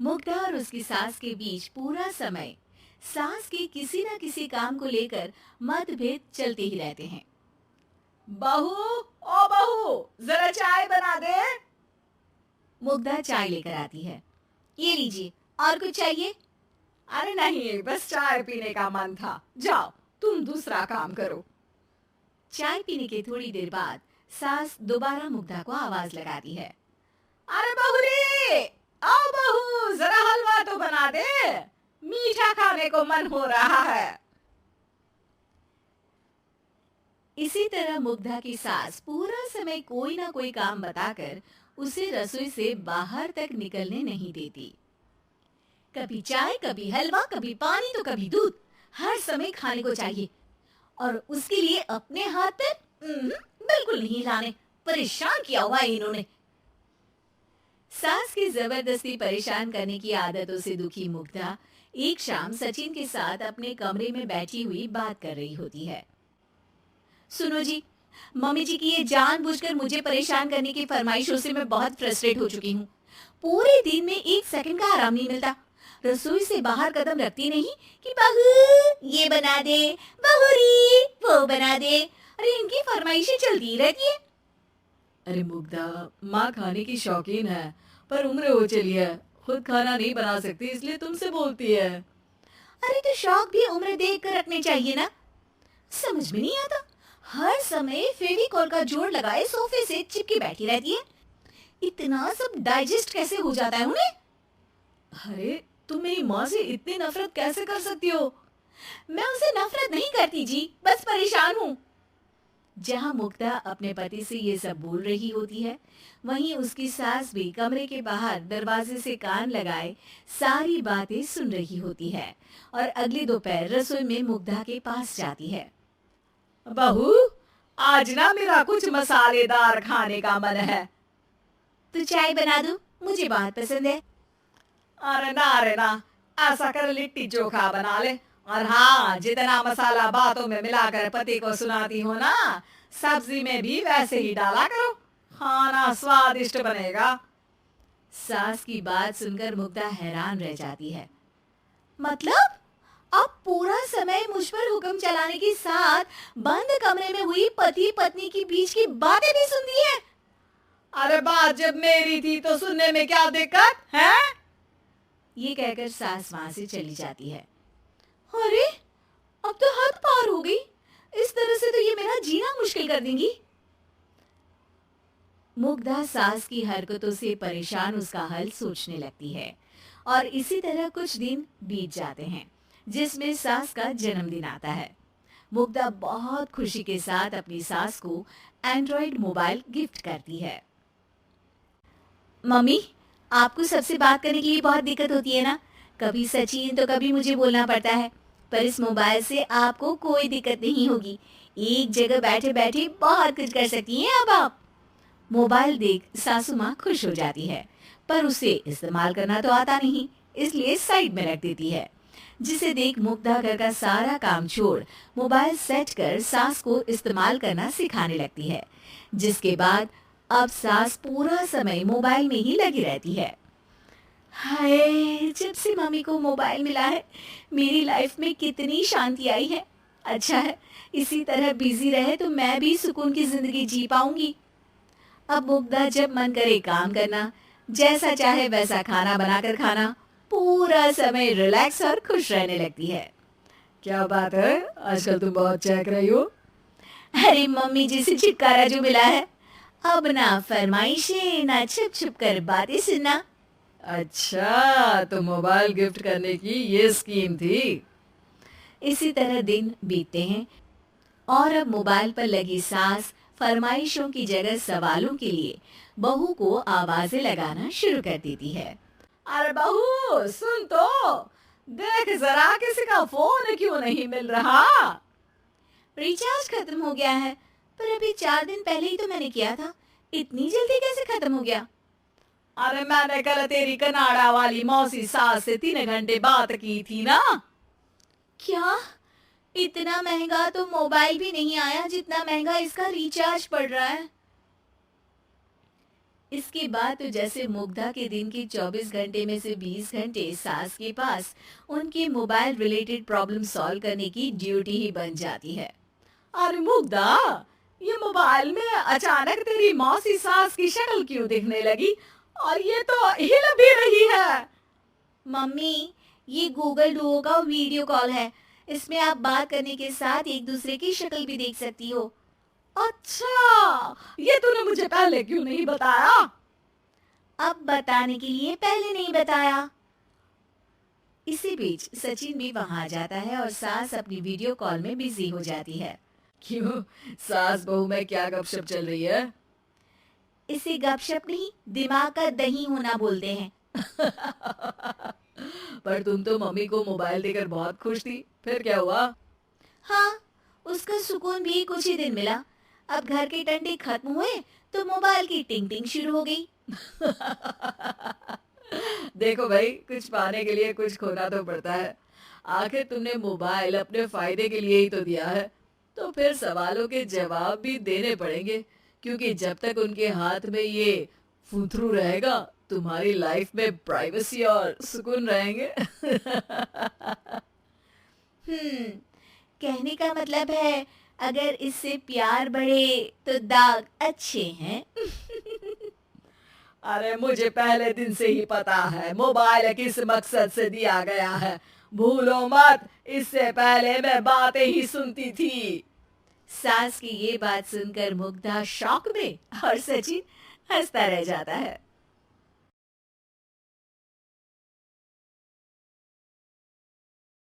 मुग्धा और उसकी सास के बीच पूरा समय सास के किसी न किसी काम को लेकर मतभेद चलते ही रहते हैं। बहू, ओ बहू, जरा चाय बना दे। मुग्धा चाय लेकर आती है। ये लीजिए, और कुछ चाहिए? अरे नहीं, बस चाय पीने का मन था। जाओ, तुम दूसरा काम करो। चाय पीने के थोड़ी देर बाद सास दोबारा मुग्धा को आवाज लगाती है। अरे बहुरी, आओ बहू, जरा हलवा तो बना दे, मीठा खाने को मन हो रहा है। इसी तरह मुग्धा की सास पूरा समय कोई ना कोई काम बताकर उसे रसोई से बाहर तक निकलने नहीं देती। कभी चाय, कभी हलवा, कभी पानी तो कभी दूध, हर समय खाने को चाहिए और उसके लिए अपने हाथ पर बिल्कुल नहीं लाने। परेशान किया हुआ है इन्होंने। सास की जबरदस्ती परेशान करने की आदतों से दुखी मुग्धा एक शाम सचिन के साथ अपने कमरे में बैठी हुई बात कर रही होती है। सुनो जी, मम्मी जी की ये जानबूझकर मुझे परेशान करने की फरमाइशों से मैं बहुत फ्रस्ट्रेट हो चुकी हूँ। पूरे दिन में एक सेकंड का आराम नहीं मिलता। रसोई से बाहर कदम रखती नहीं कि बहू ये बना दे, बहुरी वो बना दे। अरे इनकी फरमाइशें चलती रहती है। अरे मुग्धा, माँ खाने की शौकीन है, पर उम्र हो चली है, खुद खाना नहीं बना सकती, इसलिए तुमसे बोलती है। अरे तो शौक भी उम्र देख कर रखने चाहिए ना। समझ में नहीं आता, हर समय फेविकॉल का जोड़ लगाए सोफे से चिपकी बैठी रहती है। इतना सब डाइजेस्ट कैसे हो जाता है उन्हें? अरे तुम मेरी माँ से इतनी नफरत कैसे कर सकती हो? मैं उनसे नफरत नहीं करती जी, बस परेशान हूँ। जहाँ मुग्धा अपने पति से ये सब बोल रही होती है, वहीं उसकी सास भी कमरे के बाहर दरवाजे से कान लगाए सारी बातें सुन रही होती है और अगली दोपहर रसोई में मुग्धा के पास जाती है। बहू, आज ना मेरा कुछ मसालेदार खाने का मन है। तो चाय बना दूं? मुझे बहुत पसंद है। अरे ना, ऐसा कर लिट्टी चोखा बना ले। और हाँ, जितना मसाला बातों में मिलाकर पति को सुनाती हो ना, सब्जी में भी वैसे ही डाला करो, खाना स्वादिष्ट बनेगा। सास की बात सुनकर मुग्धा हैरान रह जाती है। मतलब अब पूरा समय मुझ पर हुक्म चलाने के साथ बंद कमरे में हुई पति पत्नी की बीच की बातें भी सुनती है? अरे बात जब मेरी थी तो सुनने में क्या दिक्कत है? ये कहकर सास वहां से चली जाती है। अरे अब तो हद पार हो गई। इस तरह से तो ये मेरा जीना मुश्किल कर देंगी। मुग्धा सास की हरकतों से परेशान उसका हल सोचने लगती है और इसी तरह कुछ दिन बीत जाते हैं जिसमें सास का जन्मदिन आता है। मुग्धा बहुत खुशी के साथ अपनी सास को एंड्रॉइड मोबाइल गिफ्ट करती है। मम्मी, आपको सबसे बात करने के लिए बहुत दिक्कत होती है ना? कभी सचिन तो कभी मुझे बोलना पड़ता है, पर इस मोबाइल से आपको कोई दिक्कत नहीं होगी। एक जगह बैठे बैठे बहुत कुछ कर सकती हैं अब आप। मोबाइल देख सासू माँ खुश हो जाती है, पर उसे इस्तेमाल करना तो आता नहीं, इसलिए साइड में रख देती है। जिसे देख मुग्धा घर का सारा काम छोड़ मोबाइल सेट कर सास को इस्तेमाल करना सिखाने लगती है, जिसके बाद अब सास पूरा समय मोबाइल में ही लगी रहती है। हाय, जब से मम्मी को मोबाइल मिला है मेरी लाइफ में कितनी शांति आई है। अच्छा है, इसी तरह बिजी रहे तो मैं भी सुकून की जिंदगी जी पाऊंगी। अब मुग्धा जब मन करे काम करना, जैसा चाहे वैसा खाना बनाकर खाना, पूरा समय रिलैक्स और खुश रहने लगती है। क्या बात है, आजकल तुम बहुत चहक रही हो। अरे मम्मी जी से छुटकारा जो मिला है, अब ना फरमाइशें ना छुप छुप कर बातें सुनना। अच्छा, तो मोबाइल गिफ्ट करने की ये स्कीम थी। इसी तरह दिन बीतते हैं और अब मोबाइल पर लगी सास फरमाइशों की जगह सवालों के लिए बहू को आवाजें लगाना शुरू कर देती है। अरे बहू, सुन तो, देख जरा किसी का फोन क्यों नहीं मिल रहा? रिचार्ज खत्म हो गया है, पर अभी 4 दिन पहले ही तो मैंने किया था। इतनी जल्दी कैसे खत्म हो गया? अरे मैंने कल तेरी कनाडा वाली मौसी सास से 3 घंटे बात की थी ना। क्या? इतना महंगा तो मोबाइल भी नहीं आया जितना महंगा इसका रिचार्ज पड़ रहा है। इसके बाद तो जैसे मुग्धा के दिन के 24 घंटे में से 20 घंटे सास के पास उनके मोबाइल रिलेटेड प्रॉब्लम सॉल्व करने की ड्यूटी ही बन जाती है। अरे मुग्धा, ये मोबाइल में अचानक तेरी मौसी सास की शक्ल क्यों दिखने लगी? और ये तो हिल भी रही है। मम्मी, ये गूगल डुओ का वीडियो कॉल है। इसमें आप बात करने के साथ एक दूसरे की शक्ल भी देख सकती हो। अच्छा, ये तूने मुझे पहले क्यों नहीं बताया? अब बताने के लिए पहले नहीं बताया। इसी बीच सचिन भी वहां आ जाता है और सास अपनी वीडियो कॉल में बिजी हो जाती है। क्यों, सास बहू में क्या गपशप चल रही है? इसे गपशप नहीं, दिमाग का दही होना बोलते हैं। पर तुम तो मम्मी को मोबाइल देकर बहुत खुश थी, फिर क्या हुआ? हाँ, उसका सुकून भी कुछ ही दिन मिला। अब घर के टंटे खत्म हुए तो मोबाइल की टिंग टिंग शुरू हो गई। देखो भाई, कुछ पाने के लिए कुछ खोना तो पड़ता है। आखिर तुमने मोबाइल अपने फायदे के लिए ही तो दिया है, तो फिर सवालों के जवाब भी देने पड़ेंगे, क्योंकि जब तक उनके हाथ में ये फुथरू रहेगा, तुम्हारी लाइफ में प्राइवेसी और सुकून रहेंगे। हम्म, कहने का मतलब है अगर इससे प्यार बढ़े तो दाग अच्छे हैं। अरे मुझे पहले दिन से ही पता है मोबाइल किस मकसद से दिया गया है। भूलो मत, इससे पहले मैं बातें ही सुनती थी। सास की ये बात सुनकर मुग्धा शॉक में और सचिन हंसता रह जाता है।